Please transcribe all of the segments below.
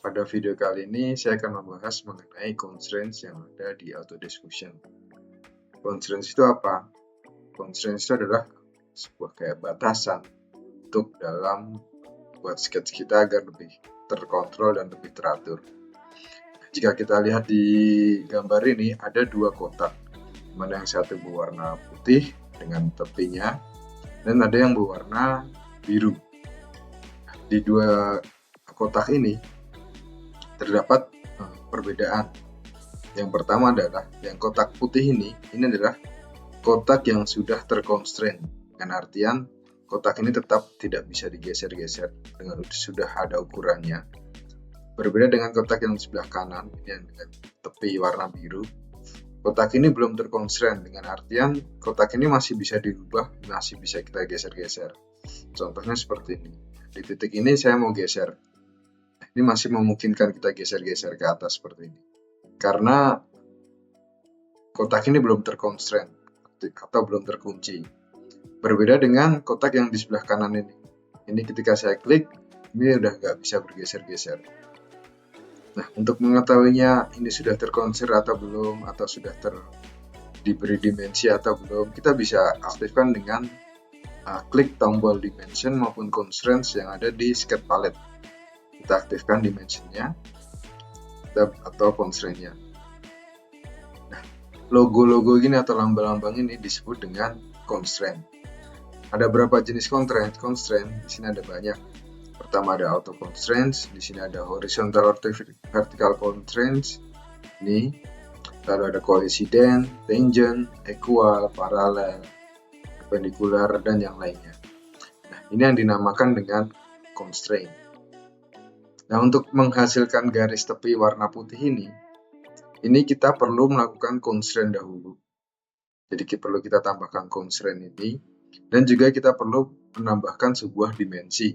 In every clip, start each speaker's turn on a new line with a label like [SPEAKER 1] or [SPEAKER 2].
[SPEAKER 1] Pada video kali ini saya akan membahas mengenai constraints yang ada di Autodiscussion. Constraints itu apa? Constraints itu adalah sebuah kayak batasan untuk dalam buat sketch kita agar lebih terkontrol dan lebih teratur. Jika kita lihat di gambar ini ada dua kotak, mana yang satu berwarna putih dengan tepinya dan ada yang berwarna biru. Di dua kotak ini terdapat perbedaan. Yang pertama adalah yang kotak putih ini adalah kotak yang sudah terconstrain, dengan artian kotak ini tetap tidak bisa digeser-geser dengan sudah ada ukurannya. Berbeda dengan kotak yang di sebelah kanan yang dengan tepi warna biru, kotak ini belum terconstrain, dengan artian kotak ini masih bisa dirubah, masih bisa kita geser-geser. Contohnya seperti ini. Di titik ini saya mau geser. Ini masih memungkinkan kita geser-geser ke atas seperti ini. Karena kotak ini belum terconstrain atau belum terkunci. Berbeda dengan kotak yang di sebelah kanan ini. Ini ketika saya klik, ini udah nggak bisa bergeser-geser. Nah, untuk mengetahuinya ini sudah terconstrain atau belum, atau sudah diberi dimensi atau belum, kita bisa aktifkan dengan klik tombol dimension maupun constraints yang ada di sketch palette. Kita aktifkan dimensionnya atau constraint-nya. Nah, logo-logo gini atau lambang-lambang ini disebut dengan constraint. Ada berapa jenis constraint? Di sini ada banyak. Pertama ada auto constraints, di sini ada horizontal atau vertical constraints. Ini lalu ada coincident, tangent, equal, parallel, perpendicular dan yang lainnya. Nah, ini yang dinamakan dengan constraint. Nah, untuk menghasilkan garis tepi warna putih ini kita perlu melakukan constraint dahulu. Jadi perlu kita tambahkan constraint ini, dan juga kita perlu menambahkan sebuah dimensi.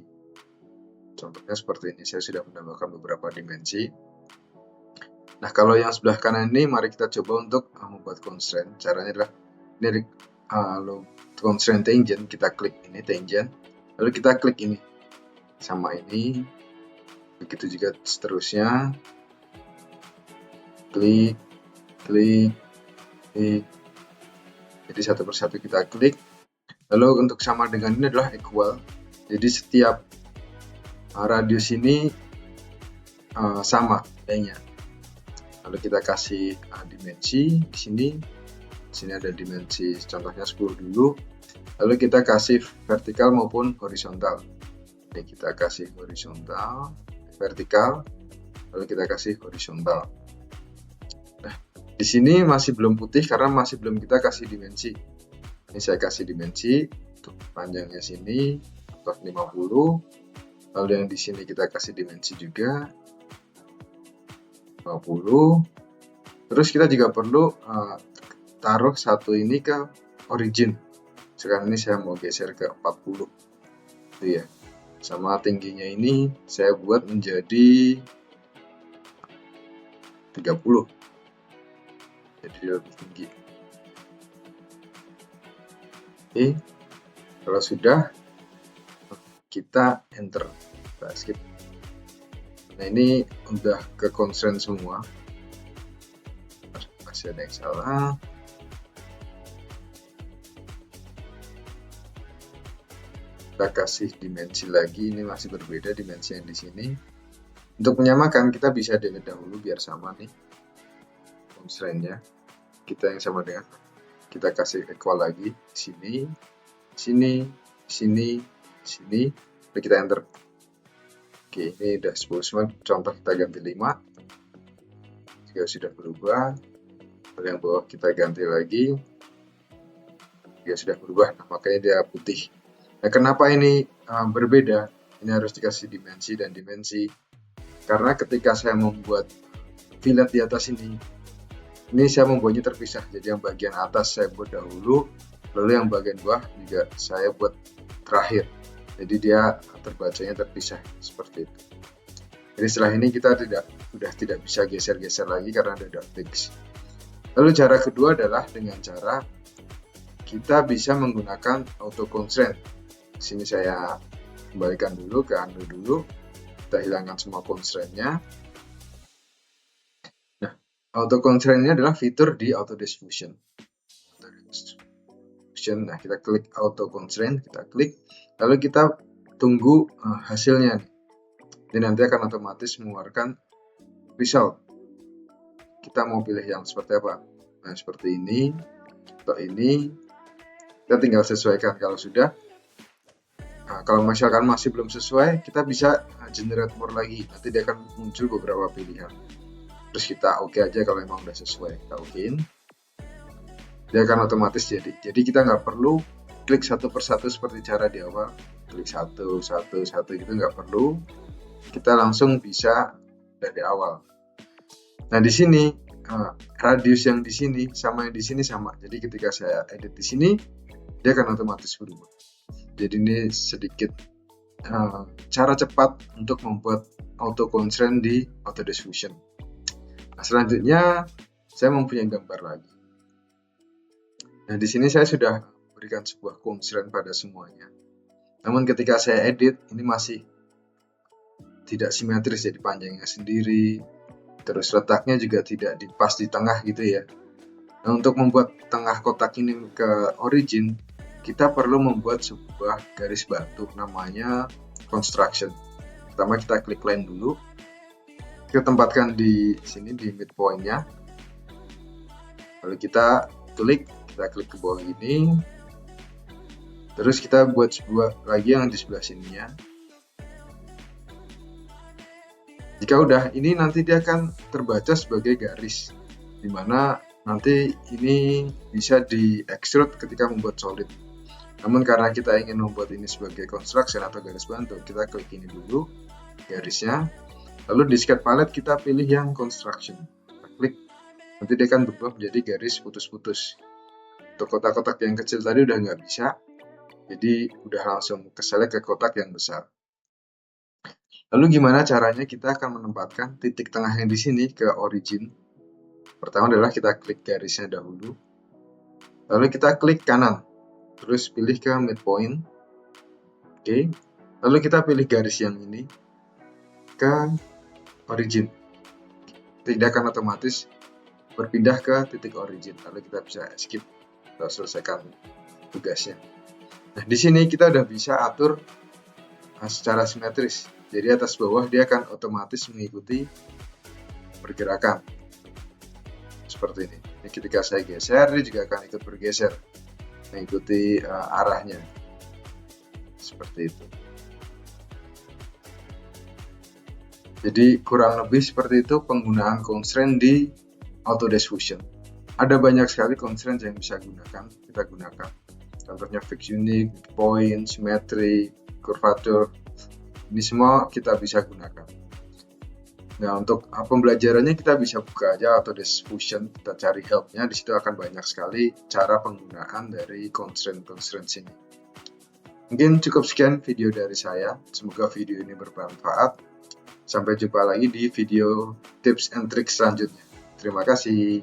[SPEAKER 1] Contohnya seperti ini, saya sudah menambahkan beberapa dimensi. Nah, kalau yang sebelah kanan ini, mari kita coba untuk membuat constraint. Caranya adalah dari constraint tangent, kita klik ini tangent, lalu kita klik ini sama ini. Begitu juga seterusnya, klik. Jadi satu persatu kita klik. Lalu untuk sama dengan ini adalah equal. Jadi setiap radius ini sama nilainya. Lalu kita kasih dimensi di sini. Di sini ada dimensi, contohnya 10 dulu. Lalu kita kasih vertikal maupun horizontal. Jadi kita kasih horizontal, vertikal, lalu kita kasih horizontal. Nah, di sini masih belum putih karena masih belum kita kasih dimensi. Ini saya kasih dimensi untuk panjangnya sini atau 50. Lalu yang di sini kita kasih dimensi juga 50. Terus kita juga perlu taruh satu ini ke origin. Sekarang ini saya mau geser ke 40. Itu ya. Sama tingginya ini saya buat menjadi 30. Jadi lebih tinggi. Oke. Kalau sudah, kita enter. Kita skip. Nah, ini udah ke constraint semua. Masih ada yang salah. Kita kasih dimensi lagi, ini masih berbeda dimensi yang di sini. Untuk menyamakan, kita bisa delete dahulu biar sama nih constraint-nya. Kita yang sama dengan kita kasih equal lagi sini, sini, sini, sini. Lalu kita enter. Oke, ini udah 10 semua. Contoh kita ganti 5. Jika sudah berubah, lalu yang bawah kita ganti lagi. Jika sudah berubah, nah, makanya dia putih. Nah, kenapa ini berbeda? Ini harus dikasih dimensi dan dimensi. Karena ketika saya membuat fillet di atas ini saya membuatnya terpisah. Jadi yang bagian atas saya buat dahulu, lalu yang bagian bawah juga saya buat terakhir. Jadi dia terbacanya terpisah seperti itu. Jadi setelah ini kita sudah tidak bisa geser-geser lagi karena ada fix. Lalu cara kedua adalah dengan cara kita bisa menggunakan auto constraint. Di sini saya kembalikan dulu ke undo dulu. Kita hilangkan semua constraint-nya. Nah, auto constraint ini adalah fitur di auto diffusion. Nah, kita klik auto constraint, kita klik, lalu kita tunggu hasilnya nih. Dan nanti akan otomatis mengeluarkan result. Kita mau pilih yang seperti apa? Nah, seperti ini atau ini. Kita tinggal sesuaikan kalau sudah. Nah, kalau misalkan masih belum sesuai, kita bisa generate more lagi. Nanti dia akan muncul beberapa pilihan. Terus kita oke aja kalau memang udah sesuai. Kita okein. Dia akan otomatis jadi. Jadi kita nggak perlu klik satu persatu seperti cara di awal. Klik satu gitu nggak perlu. Kita langsung bisa dari awal. Nah, di sini radius yang di sini sama yang di sini sama. Jadi ketika saya edit di sini, dia akan otomatis berubah. Jadi ini sedikit cara cepat untuk membuat auto constraint di auto diffusion. Nah, selanjutnya saya mempunyai gambar lagi. Nah, di sini saya sudah berikan sebuah constraint pada semuanya. Namun ketika saya edit, ini masih tidak simetris, jadi panjangnya sendiri, terus letaknya juga tidak pas di tengah gitu ya. Nah, untuk membuat tengah kotak ini ke origin, kita perlu membuat sebuah garis batu namanya construction. Pertama kita klik line dulu, kita tempatkan di sini di midpoint-nya, lalu kita klik ke bawah ini, terus kita buat sebuah lagi yang di sebelah sininya. Jika udah, ini nanti dia akan terbaca sebagai garis, dimana nanti ini bisa di extrude ketika membuat solid. Namun karena kita ingin membuat ini sebagai construction atau garis bantu, kita klik ini dulu garisnya, lalu di sketch palette kita pilih yang construction, kita klik, nanti dia akan berubah menjadi garis putus-putus. Untuk kotak-kotak yang kecil tadi udah nggak bisa, jadi udah langsung keselect ke kotak yang besar. Lalu gimana caranya kita akan menempatkan titik tengah yang di sini ke origin? Pertama adalah kita klik garisnya dahulu, lalu kita klik kanan, terus pilih ke midpoint. Oke. Lalu kita pilih garis yang ini ke origin. Tidak akan otomatis berpindah ke titik origin. Lalu kita bisa skip atau selesaikan tugasnya. Nah, di sini kita udah bisa atur secara simetris. Jadi atas bawah dia akan otomatis mengikuti pergerakan. Seperti ini. Jadi ketika saya geser, dia juga akan ikut bergeser, mengikuti arahnya. Seperti itu. Jadi kurang lebih seperti itu penggunaan constraint di auto diffusion. Ada banyak sekali constraint yang bisa kita gunakan. Contohnya fixed unit, point, symmetry, curvature. Ini semua kita bisa gunakan. Nah, untuk pembelajarannya kita bisa buka aja auto diffusion, kita cari helpnya. Di situ akan banyak sekali cara penggunaan dari constraint ini. Mungkin cukup sekian video dari saya. Semoga video ini bermanfaat. Sampai jumpa lagi di video tips and tricks selanjutnya. Terima kasih.